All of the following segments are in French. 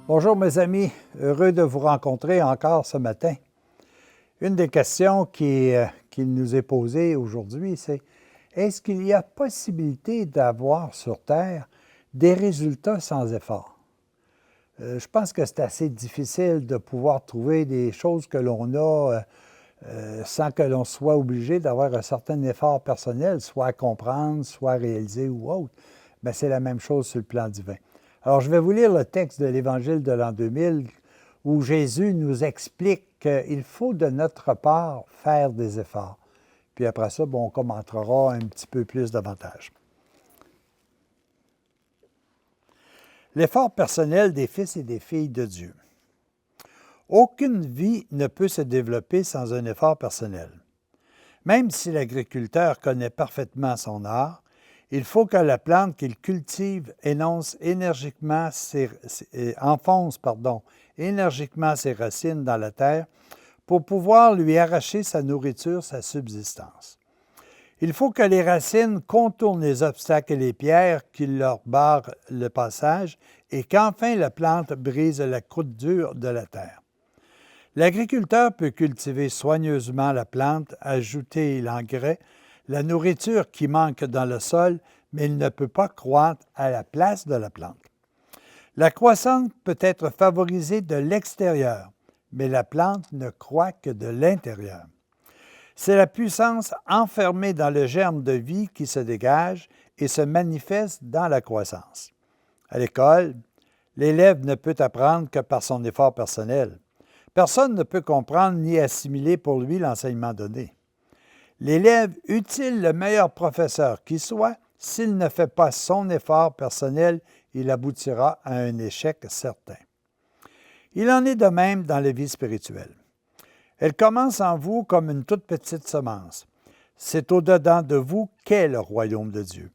Bonjour mes amis, heureux de vous rencontrer encore ce matin. Une des questions qui nous est posée aujourd'hui, c'est est-ce qu'il y a possibilité d'avoir sur Terre des résultats sans effort? Je pense que c'est assez difficile de pouvoir trouver des choses que l'on a sans que l'on soit obligé d'avoir un certain effort personnel, soit à comprendre, soit à réaliser ou autre. Mais c'est la même chose sur le plan divin. Alors, je vais vous lire le texte de l'Évangile de l'an 2000 où Jésus nous explique qu'il faut de notre part faire des efforts. Puis après ça, on commentera un petit peu plus davantage. L'effort personnel des fils et des filles de Dieu. Aucune vie ne peut se développer sans un effort personnel. Même si l'agriculteur connaît parfaitement son art, il faut que la plante qu'il cultive enfonce énergiquement ses racines dans la terre pour pouvoir lui arracher sa nourriture, sa subsistance. Il faut que les racines contournent les obstacles et les pierres qui leur barrent le passage et qu'enfin la plante brise la croûte dure de la terre. L'agriculteur peut cultiver soigneusement la plante, ajouter l'engrais, la nourriture qui manque dans le sol, mais il ne peut pas croître à la place de la plante. La croissance peut être favorisée de l'extérieur, mais la plante ne croît que de l'intérieur. C'est la puissance enfermée dans le germe de vie qui se dégage et se manifeste dans la croissance. À l'école, l'élève ne peut apprendre que par son effort personnel. Personne ne peut comprendre ni assimiler pour lui l'enseignement donné. L'élève utile le meilleur professeur qui soit, s'il ne fait pas son effort personnel, il aboutira à un échec certain. Il en est de même dans la vie spirituelle. Elle commence en vous comme une toute petite semence. C'est au-dedans de vous qu'est le royaume de Dieu.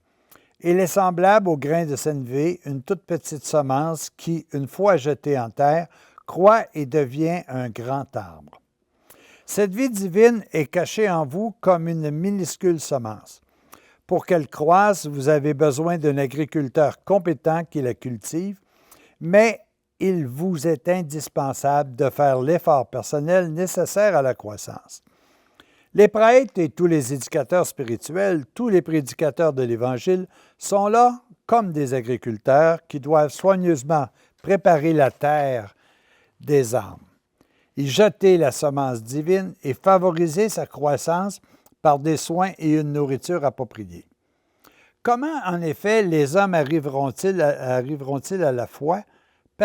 Il est semblable au grain de sénévé, une toute petite semence qui, une fois jetée en terre, croît et devient un grand arbre. Cette vie divine est cachée en vous comme une minuscule semence. Pour qu'elle croisse, vous avez besoin d'un agriculteur compétent qui la cultive, mais il vous est indispensable de faire l'effort personnel nécessaire à la croissance. Les prêtres et tous les éducateurs spirituels, tous les prédicateurs de l'Évangile sont là comme des agriculteurs qui doivent soigneusement préparer la terre des âmes, y jeter la semence divine et favoriser sa croissance par des soins et une nourriture appropriée. Comment, en effet, les hommes arriveront-ils à la foi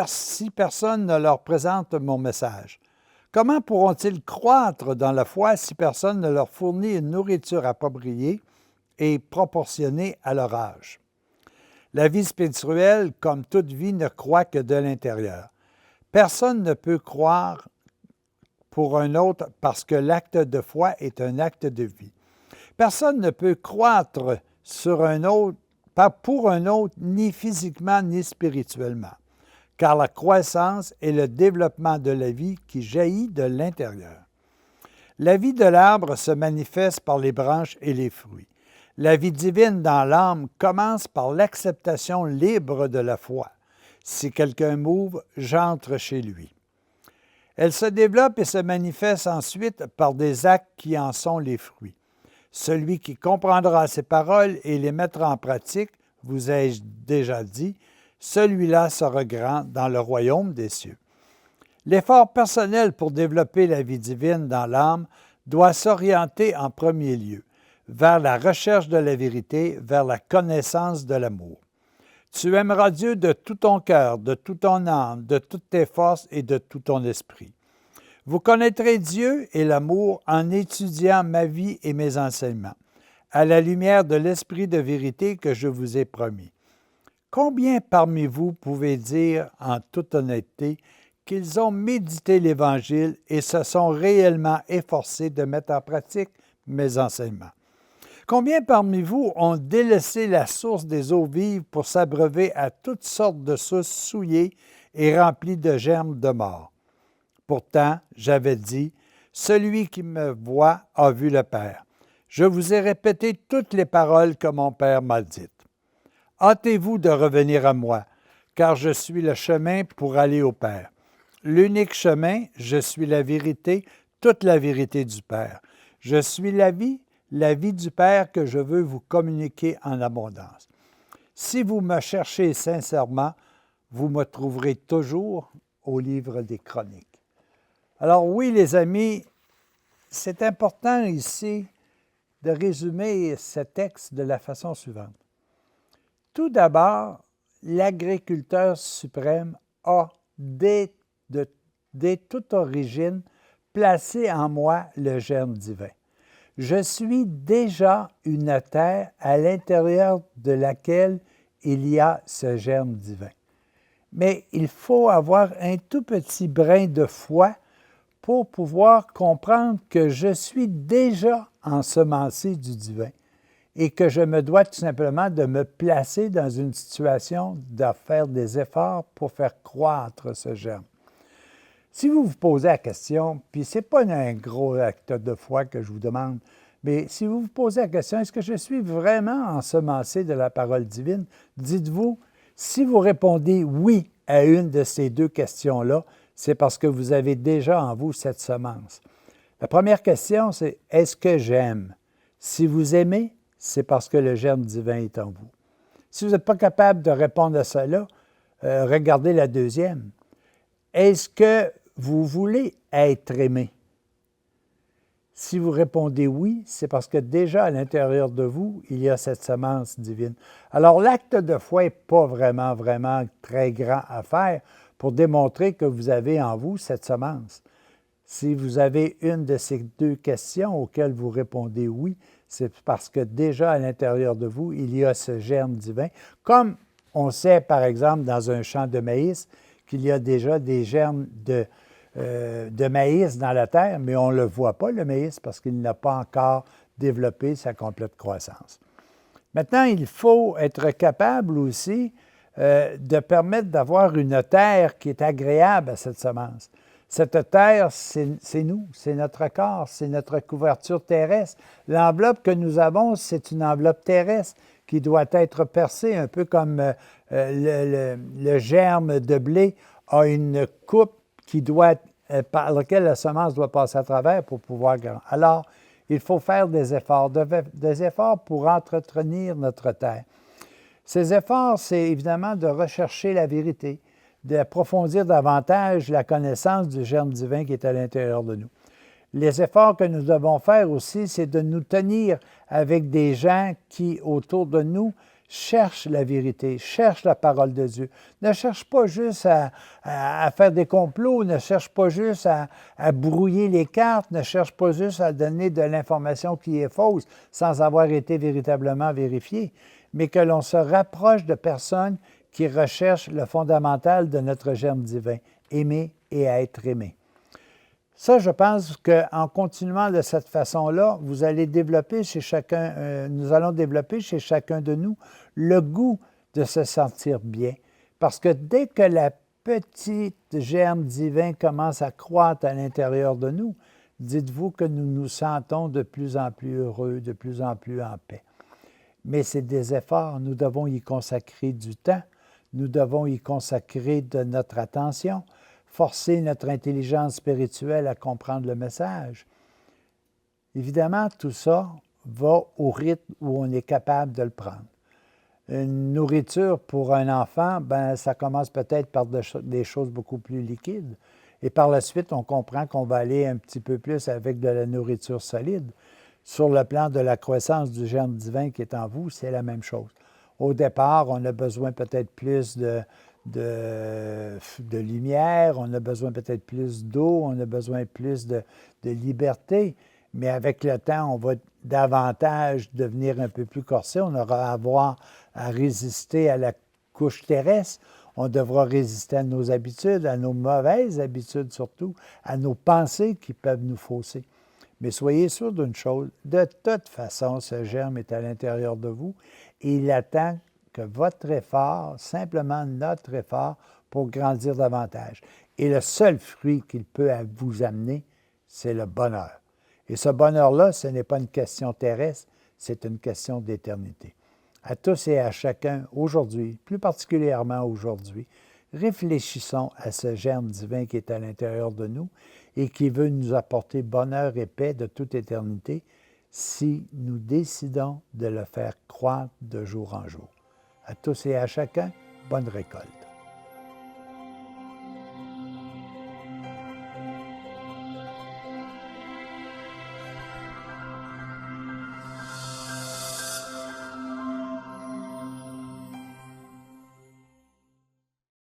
si personne ne leur présente mon message? Comment pourront-ils croître dans la foi si personne ne leur fournit une nourriture appropriée et proportionnée à leur âge? La vie spirituelle, comme toute vie, ne croît que de l'intérieur. Personne ne peut croire pour un autre parce que l'acte de foi est un acte de vie. Personne ne peut croître pour un autre, ni physiquement ni spirituellement, car la croissance est le développement de la vie qui jaillit de l'intérieur. La vie de l'arbre se manifeste par les branches et les fruits. La vie divine dans l'âme commence par l'acceptation libre de la foi. Si quelqu'un m'ouvre, j'entre chez lui. Elle se développe et se manifeste ensuite par des actes qui en sont les fruits. Celui qui comprendra ces paroles et les mettra en pratique, vous ai-je déjà dit, celui-là sera grand dans le royaume des cieux. L'effort personnel pour développer la vie divine dans l'âme doit s'orienter en premier lieu vers la recherche de la vérité, vers la connaissance de l'amour. Tu aimeras Dieu de tout ton cœur, de toute ton âme, de toutes tes forces et de tout ton esprit. Vous connaîtrez Dieu et l'amour en étudiant ma vie et mes enseignements, à la lumière de l'esprit de vérité que je vous ai promis. Combien parmi vous pouvez dire en toute honnêteté qu'ils ont médité l'Évangile et se sont réellement efforcés de mettre en pratique mes enseignements? Combien parmi vous ont délaissé la source des eaux vives pour s'abreuver à toutes sortes de sources souillées et remplies de germes de mort? Pourtant, j'avais dit, celui qui me voit a vu le Père. Je vous ai répété toutes les paroles que mon Père m'a dites. Hâtez-vous de revenir à moi, car je suis le chemin pour aller au Père. L'unique chemin, je suis la vérité, toute la vérité du Père. Je suis la vie du Père que je veux vous communiquer en abondance. Si vous me cherchez sincèrement, vous me trouverez toujours au livre des Chroniques. Alors oui, les amis, c'est important ici de résumer ce texte de la façon suivante. Tout d'abord, l'agriculteur suprême a, dès toute origine, placé en moi le germe divin. Je suis déjà une terre à l'intérieur de laquelle il y a ce germe divin. Mais il faut avoir un tout petit brin de foi pour pouvoir comprendre que je suis déjà ensemencé du divin et que je me dois tout simplement de me placer dans une situation de faire des efforts pour faire croître ce germe. Si vous vous posez la question, puis ce n'est pas un gros acte de foi que je vous demande, mais si vous vous posez la question, est-ce que je suis vraiment ensemencé de la parole divine? Dites-vous, si vous répondez oui à une de ces deux questions-là, c'est parce que vous avez déjà en vous cette semence. La première question, c'est « Est-ce que j'aime? » Si vous aimez, c'est parce que le germe divin est en vous. Si vous n'êtes pas capable de répondre à cela, regardez la deuxième. Est-ce que vous voulez être aimé? Si vous répondez oui, c'est parce que déjà à l'intérieur de vous, il y a cette semence divine. Alors l'acte de foi n'est pas vraiment très grand à faire pour démontrer que vous avez en vous cette semence. Si vous avez une de ces deux questions auxquelles vous répondez oui, c'est parce que déjà à l'intérieur de vous, il y a ce germe divin. Comme on sait, par exemple, dans un champ de maïs, qu'il y a déjà des germes de maïs dans la terre, mais on ne le voit pas, le maïs, parce qu'il n'a pas encore développé sa complète croissance. Maintenant, il faut être capable aussi de permettre d'avoir une terre qui est agréable à cette semence. Cette terre, c'est nous, c'est notre corps, c'est notre couverture terrestre. L'enveloppe que nous avons, c'est une enveloppe terrestre qui doit être percée, un peu comme le germe de blé a une coupe qui doit, par laquelle la semence doit passer à travers pour pouvoir grandir. Alors, il faut faire des efforts pour entretenir notre terre. Ces efforts, c'est évidemment de rechercher la vérité, d'approfondir davantage la connaissance du germe divin qui est à l'intérieur de nous. Les efforts que nous devons faire aussi, c'est de nous tenir avec des gens qui, autour de nous, cherchent la vérité, cherchent la parole de Dieu. Ne cherchent pas juste à faire des complots, ne cherchent pas juste à brouiller les cartes, ne cherchent pas juste à donner de l'information qui est fausse sans avoir été véritablement vérifiée, mais que l'on se rapproche de personnes qui recherchent le fondamental de notre germe divin, aimer et être aimé. Ça, je pense qu'en continuant de cette façon-là, vous allez développer chez chacun, nous allons développer chez chacun de nous le goût de se sentir bien. Parce que dès que la petite germe divin commence à croître à l'intérieur de nous, dites-vous que nous nous sentons de plus en plus heureux, de plus en plus en paix. Mais c'est des efforts, nous devons y consacrer du temps, nous devons y consacrer de notre attention, forcer notre intelligence spirituelle à comprendre le message. Évidemment, tout ça va au rythme où on est capable de le prendre. Une nourriture pour un enfant, ça commence peut-être par des choses beaucoup plus liquides. Et par la suite, on comprend qu'on va aller un petit peu plus avec de la nourriture solide. Sur le plan de la croissance du germe divin qui est en vous, c'est la même chose. Au départ, on a besoin peut-être plus de lumière, on a besoin peut-être plus d'eau, on a besoin plus de liberté, mais avec le temps, on va davantage devenir un peu plus corsé, on aura à avoir à résister à la couche terrestre, on devra résister à nos habitudes, à nos mauvaises habitudes surtout, à nos pensées qui peuvent nous fausser. Mais soyez sûr d'une chose, de toute façon, ce germe est à l'intérieur de vous et il attend que votre effort, simplement notre effort, pour grandir davantage. Et le seul fruit qu'il peut vous amener, c'est le bonheur. Et ce bonheur-là, ce n'est pas une question terrestre, c'est une question d'éternité. À tous et à chacun, aujourd'hui, plus particulièrement aujourd'hui, réfléchissons à ce germe divin qui est à l'intérieur de nous et qui veut nous apporter bonheur et paix de toute éternité si nous décidons de le faire croître de jour en jour. À tous et à chacun, bonne récolte.